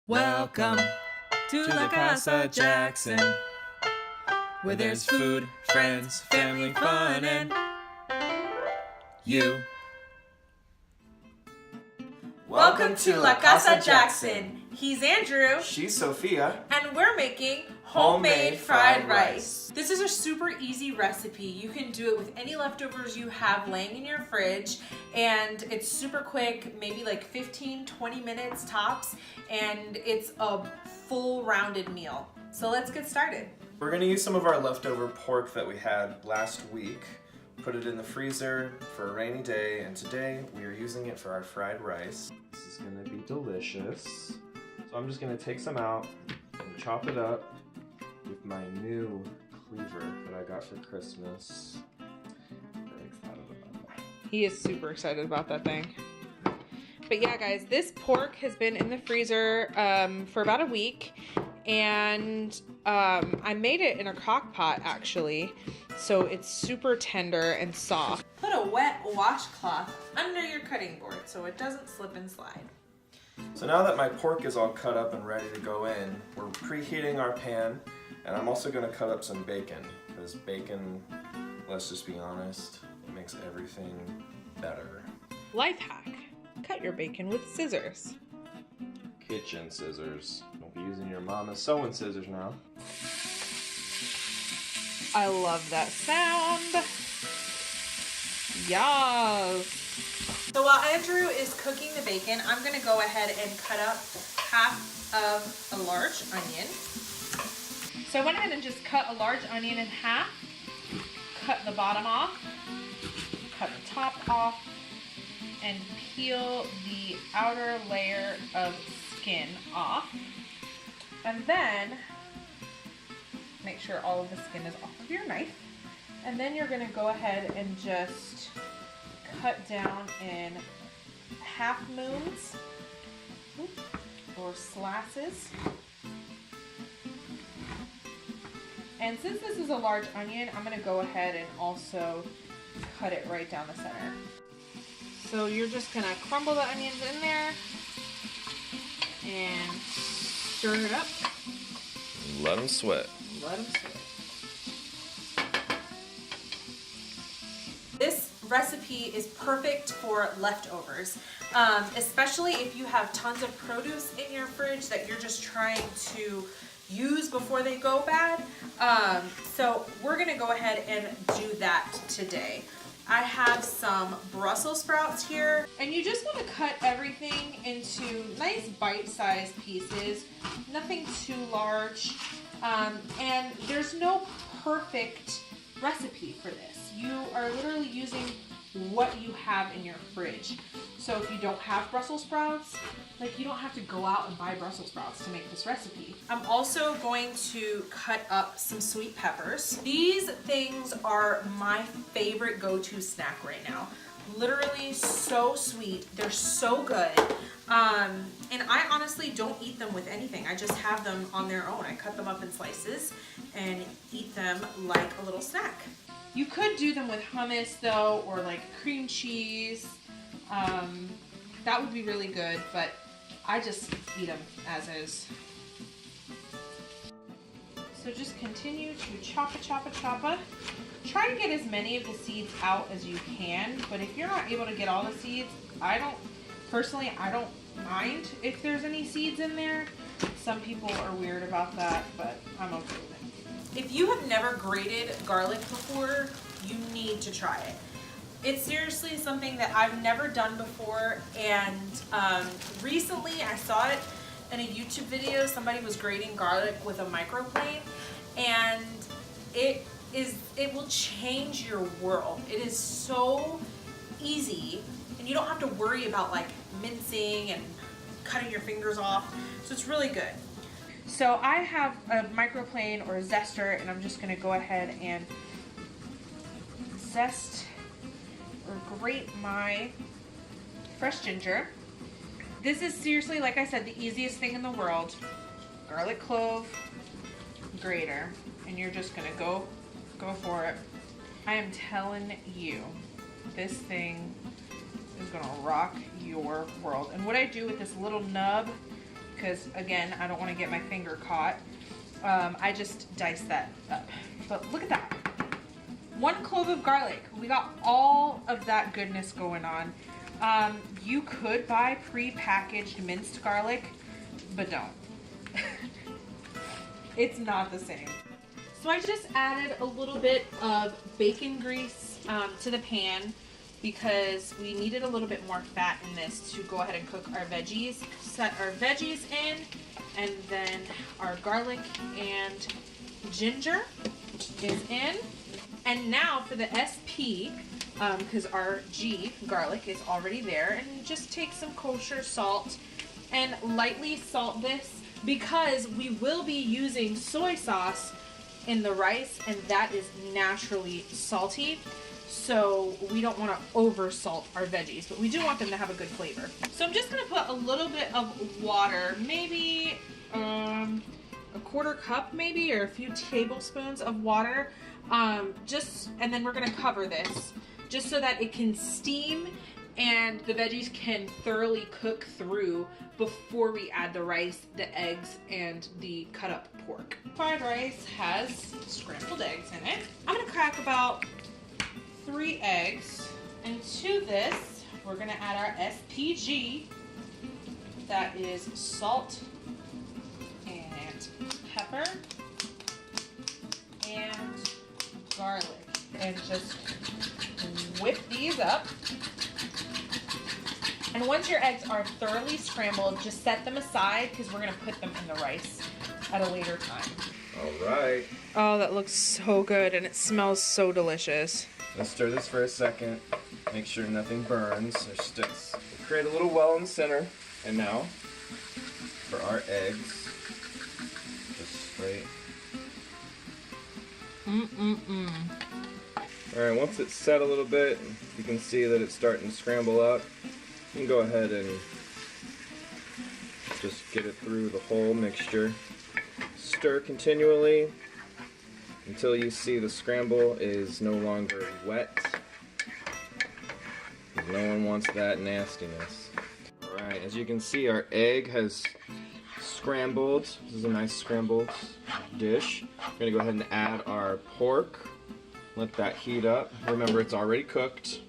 Welcome to La Casa Jackson, where there's food, friends, family, fun, and you. Welcome to La Casa Jackson. He's Andrew. She's Sophia. And we're making homemade fried rice. This is a super easy recipe. You can do it with any leftovers you have laying in your fridge, and it's super quick, maybe like 15-20 minutes tops, and it's a full rounded meal. So let's get started. We're gonna use some of our leftover pork that we had last week, put it in the freezer for a rainy day, and today we are using it for our fried rice. This is gonna be delicious. So I'm just gonna take some out and chop it up with my new cleaver that I got for Christmas. Very excited about that. He is super excited about that thing. But yeah, guys, this pork has been in the freezer for about a week, and I made it in a crock pot actually, so it's super tender and soft. Put a wet washcloth under your cutting board so it doesn't slip and slide. So now that my pork is all cut up and ready to go in, we're preheating our pan, and I'm also gonna cut up some bacon, because bacon, let's just be honest, it makes everything better. Life hack, cut your bacon with scissors. Kitchen scissors. Don't be using your mama's sewing scissors now. I love that sound. Yes. So while Andrew is cooking the bacon, I'm gonna go ahead and cut up half of a large onion. So I went ahead and just cut a large onion in half, cut the bottom off, cut the top off, and peel the outer layer of skin off. And then make sure all of the skin is off of your knife. And then you're gonna go ahead and just cut down in half moons or slices. And since this is a large onion, I'm gonna go ahead and also cut it right down the center. So you're just gonna crumble the onions in there and stir it up. Let them sweat. Let them sweat. This recipe is perfect for leftovers, especially if you have tons of produce in your fridge that you're just trying to use before they go bad. So we're gonna go ahead and do that today. I have some Brussels sprouts here, and you just want to cut everything into nice bite-sized pieces, nothing too large, and there's no perfect recipe for this. You are literally using what you have in your fridge. So if you don't have Brussels sprouts, you don't have to go out and buy Brussels sprouts to make this recipe. I'm also going to cut up some sweet peppers. These things are my favorite go-to snack right now. Literally so sweet. They're so good. And I honestly don't eat them with anything. I just have them on their own. I cut them up in slices and eat them like a little snack. You could do them with hummus though, or like cream cheese. That would be really good, but I just eat them as is. So just continue to choppa. Try to get as many of the seeds out as you can, but if you're not able to get all the seeds, I don't mind if there's any seeds in there. Some people are weird about that, but I'm okay with it. If you have never grated garlic before, you need to try it. It's seriously something that I've never done before, and recently I saw it in a YouTube video. Somebody was grating garlic with a microplane, and it will change your world. It is so easy, and you don't have to worry about mincing and cutting your fingers off, so it's really good. So I have a microplane or a zester, and I'm just gonna go ahead and zest or grate my fresh ginger. This is seriously, like I said, the easiest thing in the world. Garlic clove grater, and you're just gonna go for it. I am telling you, this thing is gonna rock your world. And what I do with this little nub because again, I don't want to get my finger caught. I just diced that up. But look at that. 1 clove of garlic. We got all of that goodness going on. You could buy pre-packaged minced garlic, but don't. It's not the same. So I just added a little bit of bacon grease to the pan because we needed a little bit more fat in this to go ahead and cook our veggies. Set our veggies in, and then our garlic and ginger is in. And now for the SP, because our G, garlic, is already there, and just take some kosher salt and lightly salt this because we will be using soy sauce in the rice, and that is naturally salty. So we don't want to over salt our veggies, but we do want them to have a good flavor. So I'm just going to put a little bit of water, maybe a 1/4 cup maybe, or a few tablespoons of water. And then we're going to cover this just so that it can steam and the veggies can thoroughly cook through before we add the rice, the eggs, and the cut up pork. Fried rice has scrambled eggs in it. I'm going to crack about 3 eggs, and to this we're going to add our SPG. That is salt and pepper and garlic, and just whip these up. And once your eggs are thoroughly scrambled, just set them aside because we're going to put them in the rice at a later time. All right. Oh, that looks so good, and it smells so delicious. Let's stir this for a second. Make sure nothing burns or sticks. Create a little well in the center. And now, for our eggs, just straight. Alright, once it's set a little bit, you can see that it's starting to scramble up. You can go ahead and just get it through the whole mixture. Stir continually until you see the scramble is no longer wet. No one wants that nastiness. Alright, as you can see, our egg has scrambled. This is a nice scrambled dish. We're going to go ahead and add our pork. Let that heat up. Remember, it's already cooked.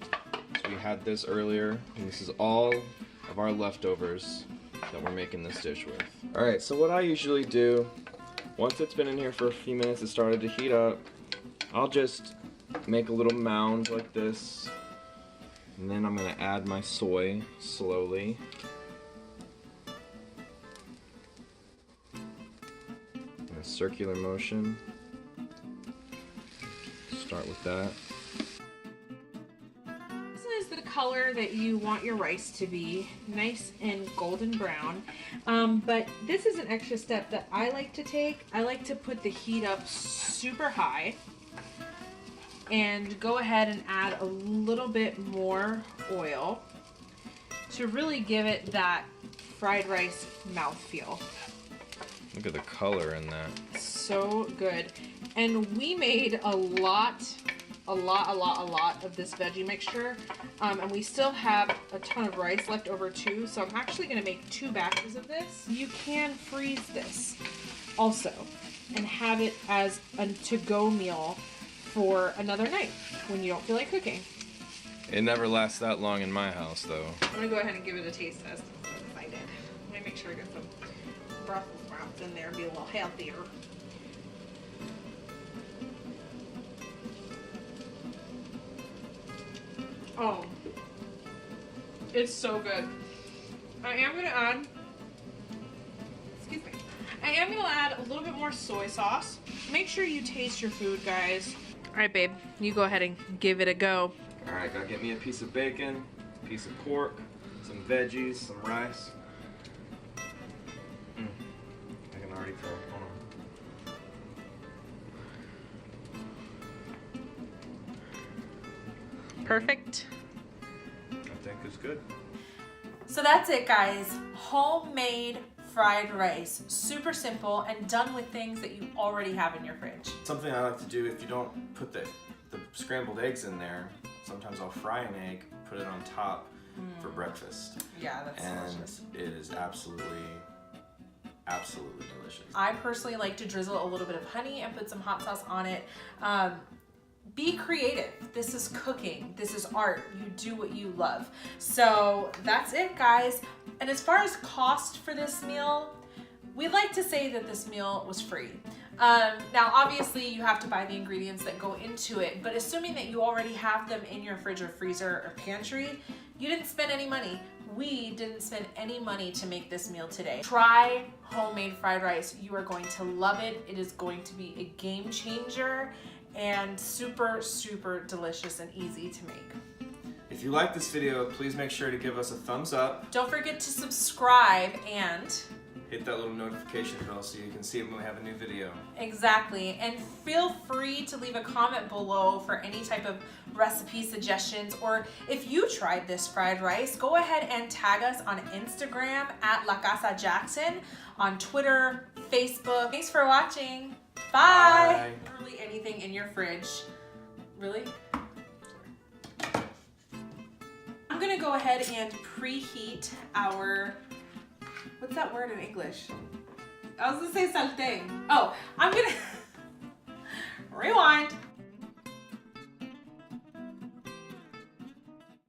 So we had this earlier, and this is all of our leftovers that we're making this dish with. Alright, so what I usually do, once it's been in here for a few minutes, it started to heat up, I'll just make a little mound like this, and then I'm going to add my soy slowly. In a circular motion. Start with that. This is the color that you want your rice to be, nice and golden brown. But this is an extra step that I like to take. I like to put the heat up super high and go ahead and add a little bit more oil to really give it that fried rice mouthfeel. Look at the color in that. So good. And we made a lot of this veggie mixture, and we still have a ton of rice left over too, so I'm actually going to make 2 batches of this. You can freeze this also and have it as a to-go meal for another night when you don't feel like cooking. It never lasts that long in my house though. I'm going to go ahead and give it a taste test. I'm so excited. Let me make sure I get some Brussels sprouts in there, be a little healthier. Oh, it's so good. I am gonna add a little bit more soy sauce. Make sure you taste your food, guys. All right, babe, you go ahead and give it a go. All right, gotta get me a piece of bacon, a piece of pork, some veggies, some rice. I can already feel it. Hold on. Perfect. I think it's good. So that's it, guys. Homemade fried rice. Super simple and done with things that you already have in your fridge. Something I like to do, if you don't put the scrambled eggs in there, sometimes I'll fry an egg, put it on top for breakfast. Yeah, that's delicious. And it is absolutely absolutely delicious. I personally like to drizzle a little bit of honey and put some hot sauce on it. Be creative. This is cooking. This is art. You do what you love. So that's it, guys. And as far as cost for this meal, we like to say that this meal was free. Now, obviously, you have to buy the ingredients that go into it, but assuming that you already have them in your fridge or freezer or pantry, you didn't spend any money. We didn't spend any money to make this meal today. Try homemade fried rice. You are going to love it. It is going to be a game changer and super, super delicious and easy to make. If you like this video, please make sure to give us a thumbs up. Don't forget to subscribe and hit that little notification bell so you can see when we have a new video. Exactly. And feel free to leave a comment below for any type of recipe suggestions, or if you tried this fried rice, go ahead and tag us on Instagram at La Casa Jackson, on Twitter, Facebook. Thanks for watching. Bye. Literally anything in your fridge. Really? I'm gonna go ahead and preheat our, what's that word in English? I was gonna say something. Oh, I'm gonna rewind.